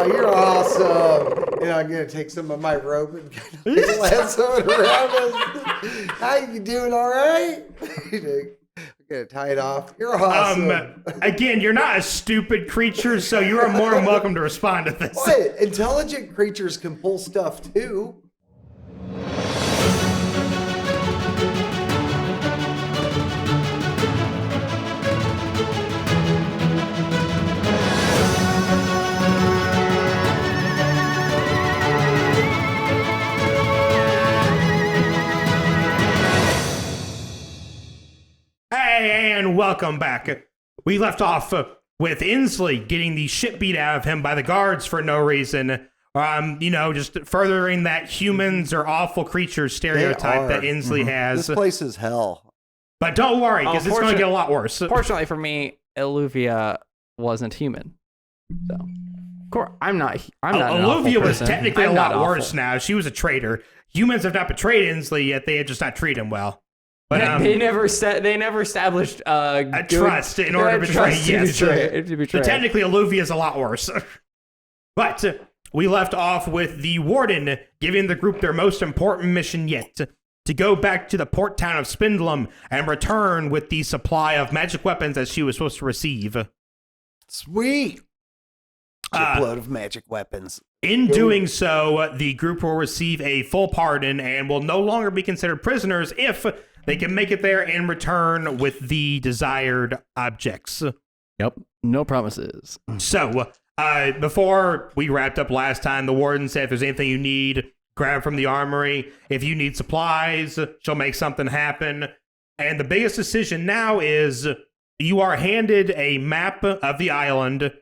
you're awesome. And I'm going to take some of my rope and kind of lasso it around us. How you doing, all right? I'm going to tie it off. You're awesome. Again, you're not a stupid creature, so you are more than welcome to respond to this. What? Intelligent creatures can pull stuff, too. Hey, and welcome back. We left off with Inslee getting the shit beat out of him by the guards for no reason. Just furthering that humans are awful creatures stereotype that Inslee has. This place is hell. But don't worry, because it's going to get a lot worse. Fortunately for me, Illuvia wasn't human. So, I'm not Illuvia was technically a lot worse awful. now. She was a traitor. Humans have not betrayed Inslee, yet they had just not treated him well. But they never established a trust in order to betray. Yes. To betray. So technically, Illuvia is a lot worse. But we left off with the warden giving the group their most important mission yet, to go back to the port town of Spindlum and return with the supply of magic weapons that she was supposed to receive. Sweet. Shipload of magic weapons. In doing so, the group will receive a full pardon and will no longer be considered prisoners if they can make it there and return with the desired objects. Yep. No promises. So, before we wrapped up last time, the warden said if there's anything you need, grab from the armory. If you need supplies, she'll make something happen. And the biggest decision now is you are handed a map of the island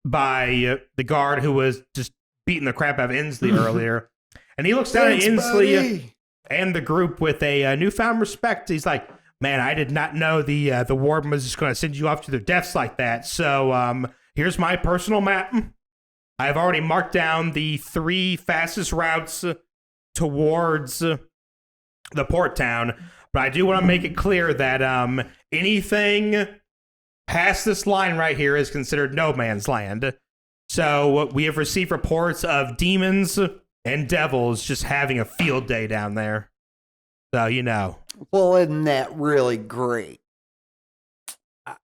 by the guard who was just beating the crap out of Inslee earlier. And he looks down at Inslee and the group with a newfound respect. He's like, man, I did not know the warden was just going to send you off to their deaths like that. So here's my personal map. I've already marked down the 3 fastest routes towards the port town. But I do want to make it clear that anything past this line right here is considered no man's land. So we have received reports of demons and devils just having a field day down there. So, you know. Well, isn't that really great?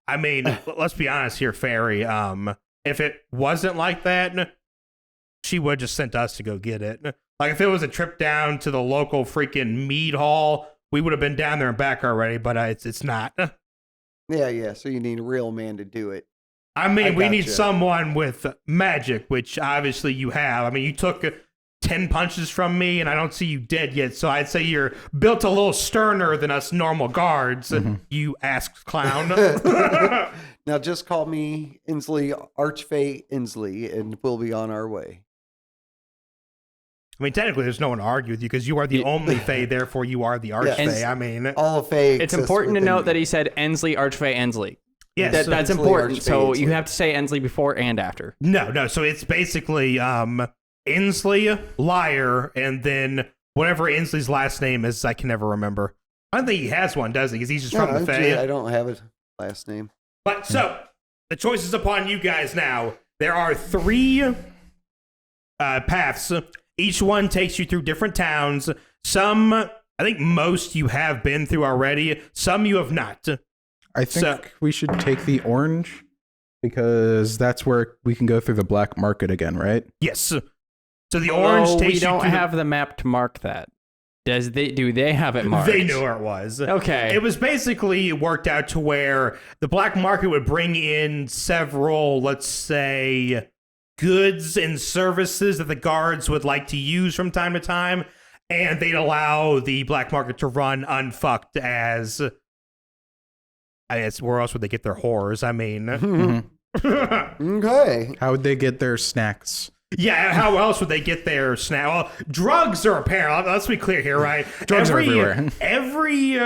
I mean, let's be honest here, Fairy. If it wasn't like that, she would just sent us to go get it. Like, if it was a trip down to the local freaking mead hall, we would have been down there and back already, but it's not. Yeah, so you need a real man to do it. I mean, we need someone with magic, which obviously you have. I mean, you took 10 punches from me, and I don't see you dead yet, so I'd say you're built a little sterner than us normal guards, you ass clown. Now just call me Inslee, Archfey Inslee, and we'll be on our way. I mean, technically, there's no one to argue with you, because you are the only Fae, therefore you are the Archfey. Yes. I mean... All of Fae. It's important to note that he said Ensley, Archfey, Ensley. Yes. That's Inslee, important, Archfey, so Inslee. you have to say Ensley before and after. No, so it's basically Inslee, Liar, and then whatever Inslee's last name is, I can never remember. I don't think he has one, does he? Because he's just from the Fae. I don't have a last name. But so, the choice is upon you guys now. There are 3 paths. Each one takes you through different towns. Some, I think most you have been through already. Some you have not. I think we should take the orange because that's where we can go through the black market again, right? Yes. So the orange takes we you don't to have the map to mark that. Do they have it marked? They knew where it was. Okay. It was basically worked out to where the black market would bring in several, let's say, goods and services that the guards would like to use from time to time, and they'd allow the black market to run unfucked as... I mean, where else would they get their whores? I mean... Okay. How would they get their snacks? Yeah, how else would they get their snack? Well, drugs are apparent. Let's be clear here, right? Drugs are everywhere. Every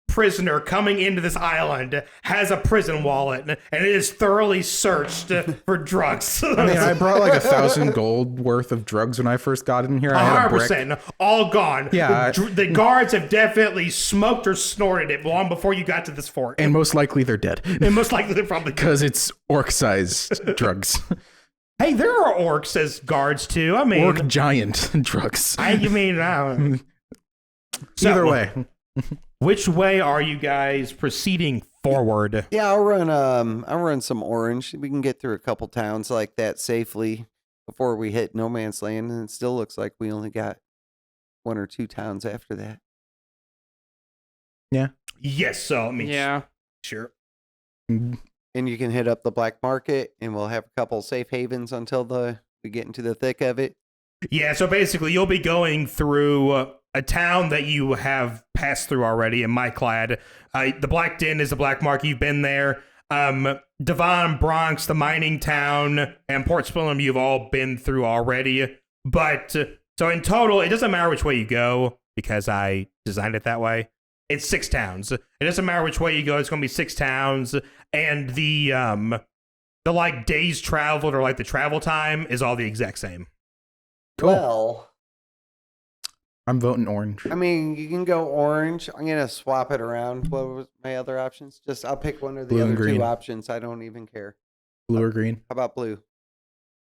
prisoner coming into this island has a prison wallet, and it is thoroughly searched for drugs. I mean, I brought like 1,000 gold worth of drugs when I first got in here. I had a brick. 100%, all gone. Yeah. The guards have definitely smoked or snorted it long before you got to this fort. And most likely they're dead. And most likely they're probably Because it's orc-sized drugs. Hey, there are orcs as guards too. I mean, Orc giant drugs. Either way. Which way are you guys proceeding forward? Yeah, I'll run some orange. We can get through a couple towns like that safely before we hit no man's land, and it still looks like we only got 1 or 2 towns after that. Yes, so I mean, Yeah. sure. And you can hit up the black market, and we'll have a couple safe havens until we get into the thick of it. Yeah, so basically you'll be going through a town that you have passed through already in Myclad. The Black Den is the black market. You've been there. Devon, Bronx, the mining town, and Port Spillum you've all been through already. But so in total, it doesn't matter which way you go because I designed it that way. It's 6 towns. It doesn't matter which way you go. It's going to be 6 towns, and the like days traveled or like the travel time is all the exact same. Cool. Well, I'm voting orange. I mean, you can go orange. I'm gonna swap it around. What was my other options? I'll pick one of the Blue and other green. 2 options. I don't even care. Blue or green? How about blue?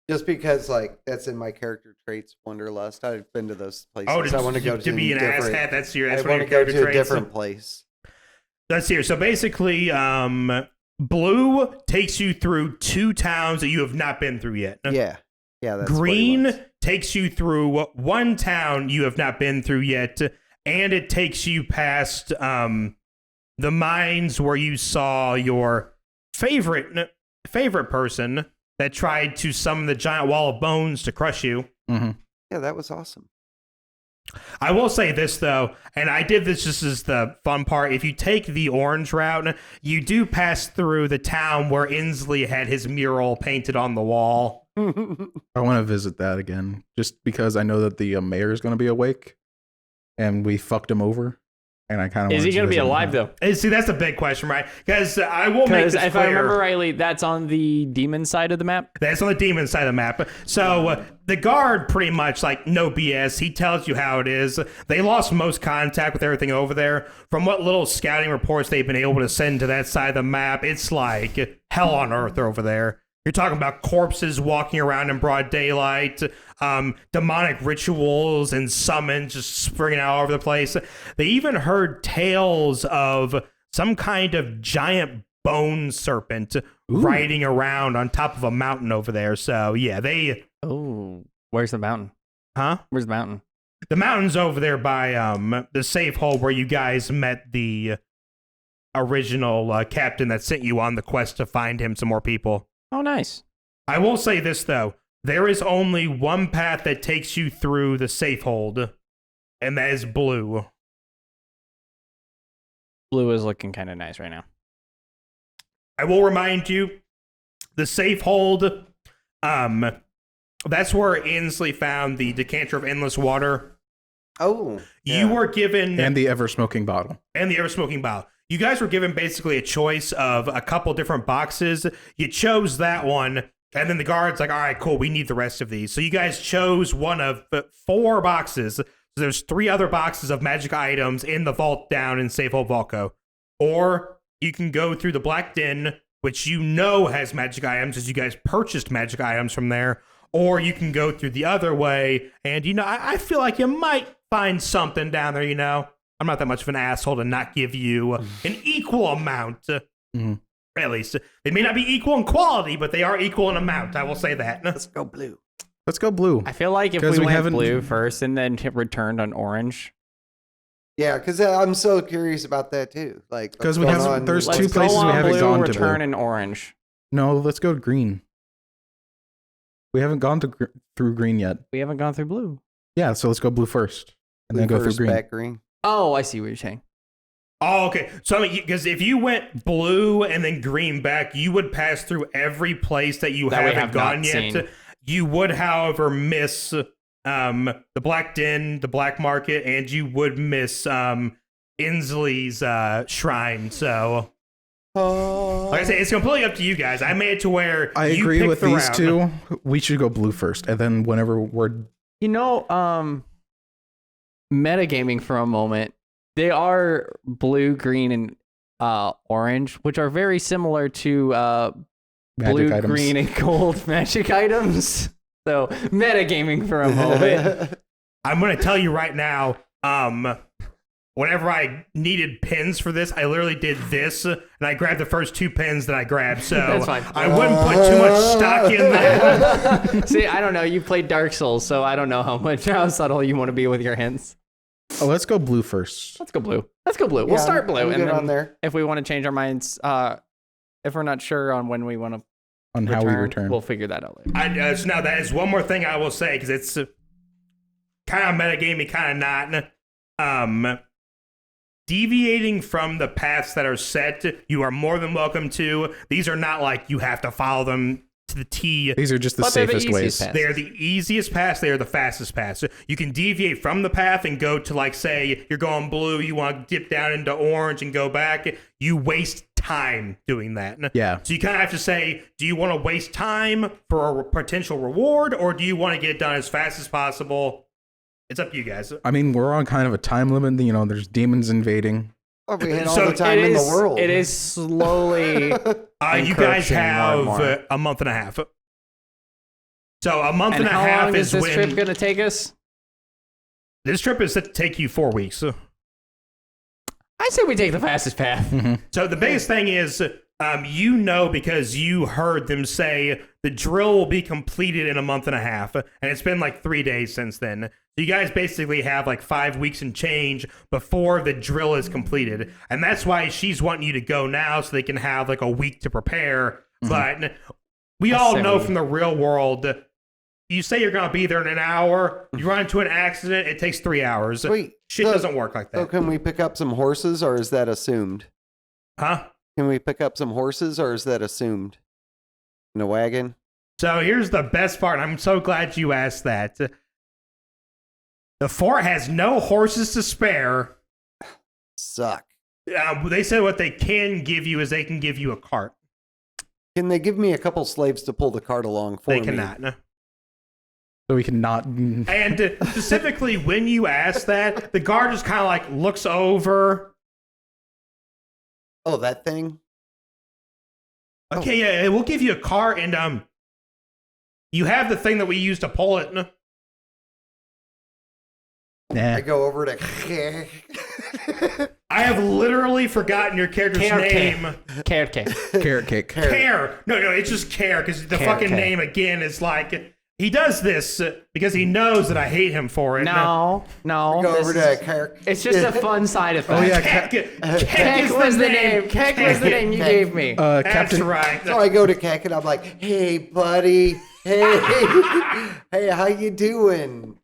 Just because, like, that's in my character traits, Wanderlust. I've been to those places. I want to go to be an asshat. That's I one want of to your go character to a traits. different place. That's here. So basically, blue takes you through 2 towns that you have not been through yet. Yeah, that's what it Green was. takes you through 1 town you have not been through yet, and it takes you past the mines where you saw your favorite person that tried to summon the giant wall of bones to crush you. Mm-hmm. Yeah, that was awesome. I will say this, though, and I did this just as the fun part. If you take the orange route, you do pass through the town where Inslee had his mural painted on the wall. I want to visit that again, just because I know that the mayor is going to be awake, and we fucked him over, and I kind of Is he going to be alive, though? See, that's a big question, right? Because I will make this if clear. I remember rightly, that's on the demon side of the map. That's on the demon side of the map. So the guard pretty much, like, no BS. He tells you how it is. They lost most contact with everything over there. From what little scouting reports they've been able to send to that side of the map, it's like hell on earth over there. You're talking about corpses walking around in broad daylight, demonic rituals and summons just springing out all over the place. They even heard tales of some kind of giant bone serpent riding around on top of a mountain over there. So, yeah, Oh, where's the mountain? Huh? Where's the mountain? The mountain's over there by the safe hole where you guys met the original captain that sent you on the quest to find him some more people. Oh, nice. I will say this, though. There is only one path that takes you through the safe hold, and that is blue. Blue is looking kind of nice right now. I will remind you, the safe hold, that's where Inslee found the decanter of endless water. Oh, You were given... And the ever-smoking bottle. And the ever-smoking bottle. You guys were given basically a choice of a couple different boxes. You chose that one, and then the guard's like, all right, cool, we need the rest of these. So you guys chose one of 4 boxes. So there's 3 other boxes of magic items in the vault down in Safe Hold Volco. Or you can go through the Black Den, which you know has magic items, as you guys purchased magic items from there. Or you can go through the other way, and, you know, I feel like you might find something down there, you know. I'm not that much of an asshole to not give you an equal amount. At least. They may not be equal in quality, but they are equal in amount. I will say that. let's go blue. Let's go blue. I feel like if 'Cause we we went haven't- blue first and then returned on orange. Yeah, because I'm so curious about that too. Like, Because what's we going have- on there's with- two Let's places go we on haven't blue, gone to return blue. in orange. No, let's go green. We haven't gone through green yet. We haven't gone through blue. Yeah, so let's go blue first, and then blue go through first, green. back green. Oh, I see what you're saying. Oh, okay. So, I mean, because if you went blue and then green back, you would pass through every place that you That we haven't have gone not yet. seen. You would, however, miss the Black Den, the Black Market, and you would miss Inslee's shrine. So, like I say, it's completely up to you guys. I made it to where I you agree pick with the these route. 2. We should go blue first, and then whenever we're You know, metagaming for a moment, they are blue, green, and orange, which are very similar to Magic blue, items. green, and gold magic items. So metagaming for a moment. I'm going to tell you right now, whenever I needed pins for this, I literally did this, and I grabbed the first 2 pins that I grabbed, so That's fine. I wouldn't put too much stock in that. See, I don't know. You played Dark Souls, so I don't know how subtle you want to be with your hints. Oh, let's go blue first. Let's go blue. We'll Yeah, start blue, I'm and good then on there. if we want to change our minds, if we're not sure on when we want to On how we return. we'll figure that out later. So now that is one more thing I will say, because it's kind of metagaming, kind of not. Deviating from the paths that are set, you are more than welcome to. These are not like you have to follow them to the T. These are just the But they're the safest ways. easiest paths. They are the easiest paths. They are the fastest paths. You can deviate from the path and go to, like, say, you're going blue, you want to dip down into orange and go back. You waste time doing that. Yeah. So you kind of have to say, do you want to waste time for a potential reward, or do you want to get it done as fast as possible? It's up to you guys. I mean, we're on kind of a time limit. You know, there's demons invading. Oh, we hit all So the time in the world. It is slowly. You guys encroaching more have and more. a month and a half. So a month and, And a how half long is is this when trip going to take us? this trip is set to take you 4 weeks. I say we take the fastest path. So the biggest thing is, you know, because you heard them say the drill will be completed in a month and a half, and it's been like 3 days since then. So you guys basically have like 5 weeks and change before the drill is completed, and that's why she's wanting you to go now so they can have like a week to prepare. But we all know from the real world, you say you're going to be there in an hour, you run into an accident, it takes 3 hours. Wait, Shit doesn't work like that. So can we pick up some horses, or is that assumed? Huh? Can we pick up some horses, or is that assumed? In a wagon? So here's the best part, and I'm so glad you asked that. The fort has no horses to spare. Suck. They said what they can give you is they can give you a cart. Can they give me a couple slaves to pull the cart along for They me? cannot. No. So we cannot. And specifically, when you ask that, the guard just kind of like looks over. Oh, that thing? Okay, yeah, we'll give you a cart, and you have the thing that we use to pull it. No? Nah. I go over to... I have literally forgotten your character's name. Carrot cake. Carrot cake. Care. No, it's just Care, because the Care, fucking okay. name again is like... He does this because he knows that I hate him for it. No. Go this over is- to Kirk. It's just a fun side effect. Oh, yeah. Keck was the name. Keck was the name you gave me. That's Captain. right. So I go to Keck and I'm like, hey, buddy. Hey. Hey, how you doing?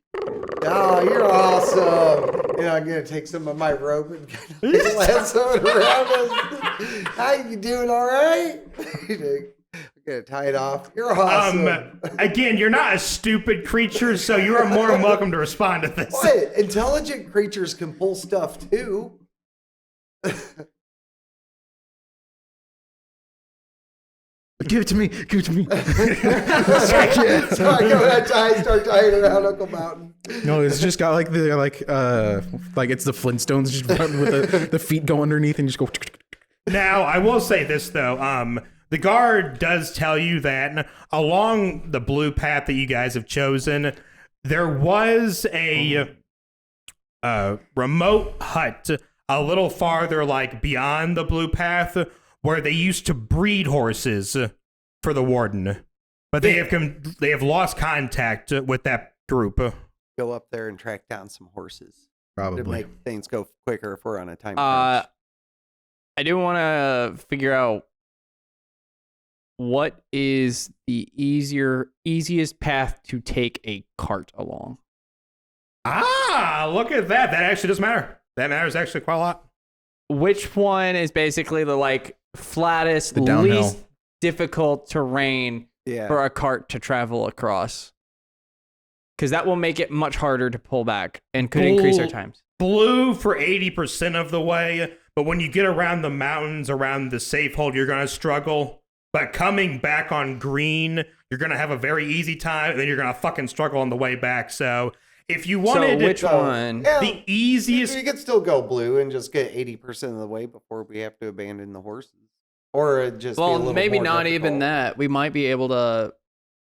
Oh, you're awesome. You know, I'm going to take some of my rope and kind of lasso it around us. How you doing, all right? I'm going to tie it off. You're awesome. Again, you're not a stupid creature, so you are more than welcome to respond to this. What? Intelligent creatures can pull stuff too. Give it to me. Give it to me. So I go and I start tying around Uncle Mountain. No, it's just got like the like it's the Flintstones just with the feet go underneath and just go. Now, I will say this though. The guard does tell you that along the blue path that you guys have chosen, there was a remote hut a little farther, like beyond the blue path, where they used to breed horses for the warden, but they have lost contact with that group. Go up there and track down some horses to Probably. make things go quicker if we're on a time crunch. I do want to figure out what is the easiest path to take a cart along. Look at that. That actually does matter. That matters actually quite a lot. Which one is basically the like flattest, The downhill. least difficult terrain Yeah. for a cart to travel across? Because that will make it much harder to pull back and could increase our times. Blue for 80% of the way, but when you get around the mountains, around the safe hold, you're going to struggle. But coming back on green, you're going to have a very easy time, and then you're going to fucking struggle on the way back. So if you wanted So which one? Yeah, the easiest... we could still go blue and just get 80% of the way before we have to abandon the horses. Or it'd just be a Well, little maybe more not even difficult. that. We might be able to.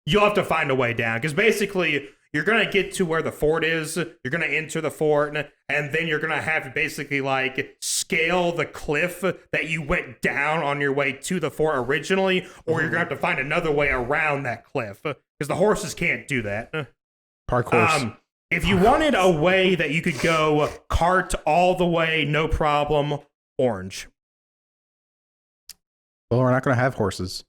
You'll have to find a way down because basically you're gonna get to where the fort is. You're gonna enter the fort, and then you're gonna have to basically like scale the cliff that you went down on your way to the fort originally, or you're gonna have to find another way around that cliff because the horses can't do that. Parkour. If you wanted a way that you could go cart all the way, no problem, orange. Well, we're not going to have horses.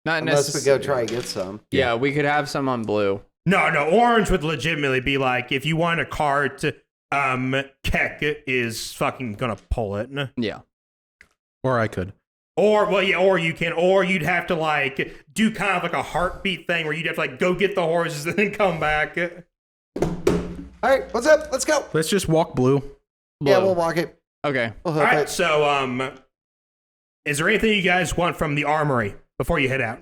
Not Unless we necessarily. go try and get some. Yeah, we could have some on blue. No, orange would legitimately be like if you want a cart, Keck is fucking gonna pull it. Yeah. Or I could. Or you'd have to like do kind of like a heartbeat thing where you'd have to like go get the horses and then come back. All right, what's up? Let's go. Let's just walk blue. Yeah, Blue. we'll walk it. Okay. We'll All hook right, it. so is there anything you guys want from the armory before you head out?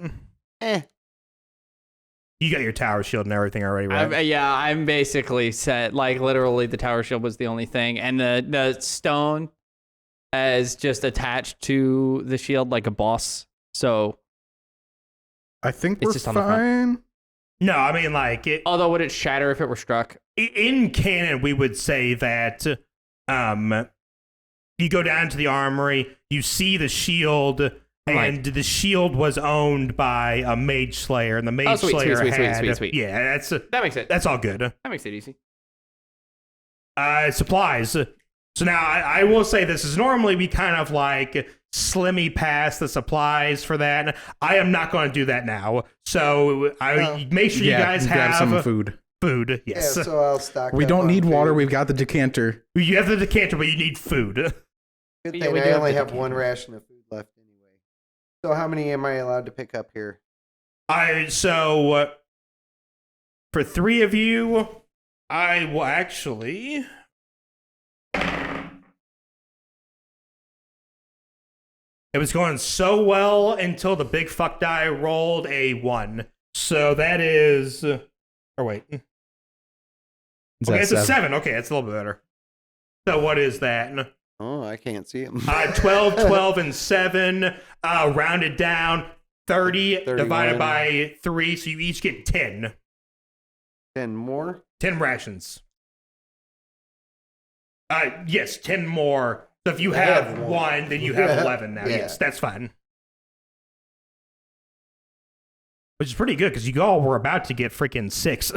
You got your tower shield and everything already, right? I'm basically set. Like, literally, the tower shield was the only thing. And the stone is just attached to the shield like a boss. So, I think It's we're just on the front. fine. No, I mean like although, would it shatter if it were struck? in canon, we would say that you go down to the armory, you see the shield, and the shield was owned by a mage slayer, and the mage slayer had sweet. yeah, That makes it. that's all good. That makes it easy. Supplies. So now I will say this is normally we kind of like slimmy past the supplies for that. I am not going to do that now. So I make sure you guys grab have some food. Food, Yeah, yes. so I'll stock We up don't on need water. food. We've got the decanter. You have the decanter, but you need food. Good Yeah, thing we do I have only the have decanter. one ration of food left anyway. So how many am I allowed to pick up here? So for 3 of you, I will actually. It was going so well until the big fuck die rolled a 1. So that is. Or wait. Is Okay, that it's a 7. Okay, that's a little bit better. So what is that? Oh, I can't see them. 12, 12, and 7. Rounded down. 30 divided 31. by 3. So you each get 10. 10 more? 10 rations. Yes, 10 more. So if you I have have 1, then you have 11 now. Yeah. Yes, that's fine. Which is pretty good because you all were about to get freaking 6.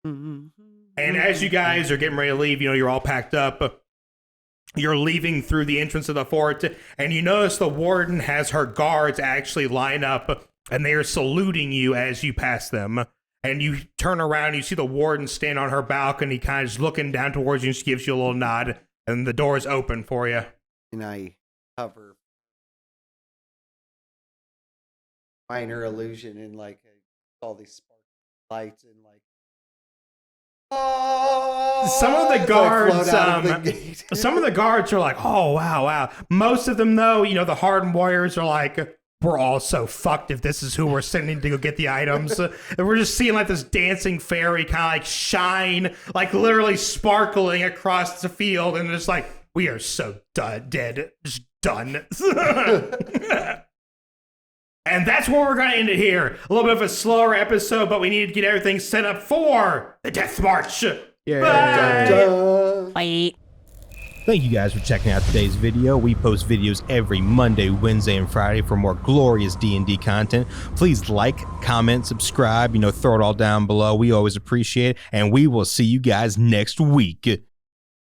And as you guys are getting ready to leave, you're all packed up. You're leaving through the entrance of the fort, and you notice the warden has her guards actually line up, and they are saluting you as you pass them. And you turn around, you see the warden stand on her balcony, kind of just looking down towards you, and she gives you a little nod, and the door is open for you. And I hover. Minor illusion and like all these sparkly lights and like. Oh, Some of the as I guards, float out of the gate. Some of the guards are like, oh, wow. Most of them, though, the hardened warriors are like, we're all so fucked if this is who we're sending to go get the items. And we're just seeing like this dancing fairy kind of like shine, like literally sparkling across the field. And it's like, we are so dead. Just done. And that's where we're going to end it here. A little bit of a slower episode, but we need to get everything set up for the Death March. Yeah. Duh. Bye. Thank you guys for checking out today's video. We post videos every Monday, Wednesday, and Friday for more glorious D&D content. Please like, comment, subscribe, throw it all down below. We always appreciate it, and we will see you guys next week.